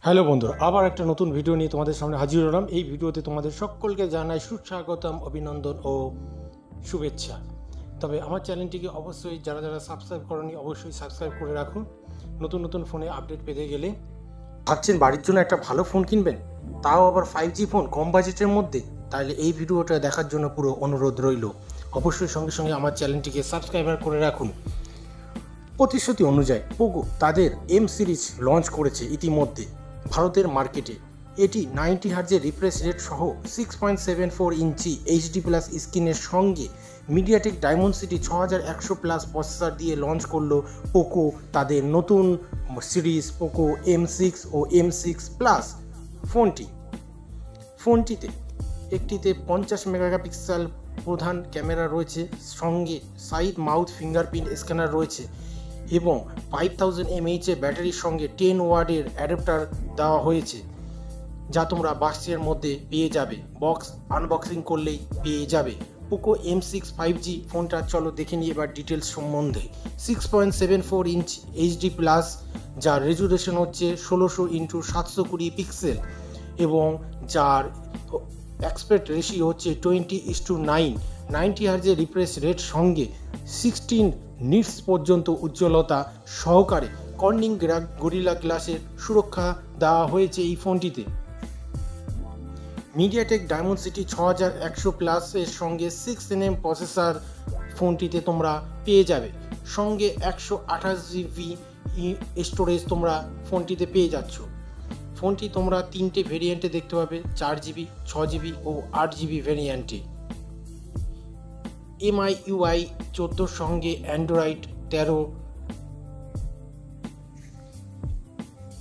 Hello বন্ধুরা, আবার একটা নতুন ভিডিও নিয়ে তোমাদের সামনে হাজির হলাম। এই ভিডিওতে তোমাদের সকলকে জানাই সুস্বাগতম, অভিনন্দন ও শুভেচ্ছা। তবে আমার চ্যানেলটিকে অবশ্যই যারা যারা সাবস্ক্রাইব করনি অবশ্যই সাবস্ক্রাইব করে রাখুন নতুন নতুন ফোনে আপডেট পেতে গেলে। ভাবছেন বাড়ির জন্য একটা ভালো ফোন কিনবেন, তাও আবার 5G ফোন কম বাজেটের মধ্যে? তাহলে এই ভিডিওটা দেখার জন্য পুরো অনুরোধ রইল। অবশ্যই সঙ্গে সঙ্গে আমার চ্যানেলটিকে সাবস্ক্রাইবার করে রাখুন। প্রতিশ্রুতি অনুযায়ী পোকো তাদের এম সিরিজ লঞ্চ করেছে ইতিমধ্যে ভারতের মার্কেটে। এটি 90 হার্জের রিফ্রেশ রেট সহ 6.74 ইঞ্চি এইচডি প্লাস স্ক্রিনের সঙ্গে মিডিয়াটেক ডায়মন্ডসিটি 6100+ প্রসেসর দিয়ে লঞ্চ করলো পোকো তাদের নতুন সিরিজ পোকো M6 ও M6 প্লাস ফোনটিতে একটিতে 50 মেগাপিক্সেল প্রধান ক্যামেরা রয়েছে, সঙ্গে সাইড মাউথ ফিঙ্গারপ্রিন্ট স্ক্যানার রয়েছে এবং 5000 mAh এর ব্যাটারির সঙ্গে 10 ওয়াটের অ্যাডাপ্টার দেওয়া হয়েছে, যা তোমরা বাক্সের মধ্যে পেয়ে যাবে। বক্স আনবক্সিং করলেই পেয়ে যাবে পোকো M6 5G ফোনটা। চলো দেখে নিই এবার ডিটেলস সম্বন্ধে। 6.74 ইঞ্চ এইচডি প্লাস, যার রেজুলেশন হচ্ছে 1600x720 পিক্সেল এবং যার অ্যাসপেক্ট রেশিও হচ্ছে 20:9। 90 হার্জের রিফ্রেশ রেট সঙ্গে 16 নিটস পর্যন্ত উজ্জ্বলতা সহকারে কর্নিং গরিলা গ্লাসের সুরক্ষা দেওয়া হয়েছে এই ফোনটিতে। মিডিয়াটেক ডায়মন্ডসিটি 6100+ এর সঙ্গে 6nm প্রসেসর ফোনটিতে তোমরা পেয়ে যাবে, সঙ্গে 128GB স্টোরেজ তোমরা ফোনটিতে পেয়ে যাচ্ছ। ফোনটি তোমরা 3টে ভেরিয়েন্টে দেখতে পাবে, 4GB, 6GB ও 8GB ভেরিয়েন্টে। MIUI 14 সঙ্গে অ্যান্ড্রয়েড 13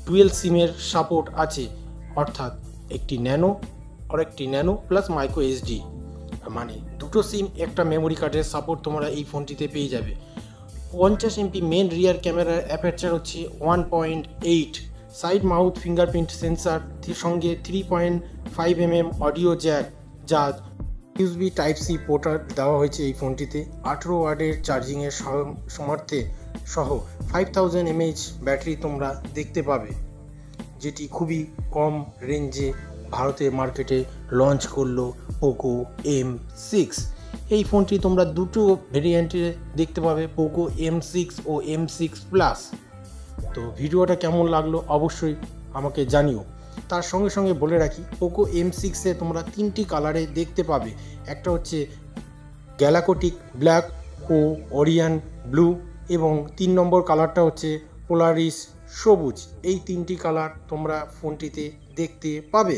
ডুয়েল সিমের সাপোর্ট আছে, অর্থাৎ একটি ন্যানো আর একটি ন্যানো প্লাস মাইক্রো এসডি, মানে দুটো সিম একটা মেমোরি কার্ডের সাপোর্ট তোমরা এই ফোনটিতে পেয়ে যাবে। 50 MP মেন রিয়ার ক্যামেরার অ্যাপারচার হচ্ছে 1.8, সাইড মাউথ ফিঙ্গারপ্রিন্ট সেন্সার সঙ্গে 3.5mm অডিও জ্যাক, যা USB Type-C পোর্ট দেওয়া হয়েছে এই ফোনটিতে। 18 ওয়াটের চার্জিংয়ের সামর্থ্যে সহ 5000 mAh ব্যাটারি তোমরা দেখতে পাবে, যেটি খুবই কম রেঞ্জে ভারতের মার্কেটে লঞ্চ করলো পোকো M6। এই ফোনটি তোমরা দুটো ভেরিয়েন্টে দেখতে পাবে, পোকো M6 ও M6 প্লাস। তো ভিডিওটা কেমন লাগলো অবশ্যই আমাকে জানিও। তার সঙ্গে সঙ্গে বলে রাখি, পোকো M6-এ তোমরা 3টি কালারে দেখতে পাবে। একটা হচ্ছে গ্যালাকটিক ব্ল্যাক ও ওরিয়ান ব্লু, এবং 3 নম্বর কালারটা হচ্ছে পোলারিস সবুজ। এই 3টি কালার তোমরা ফোনটিতে দেখতে পাবে।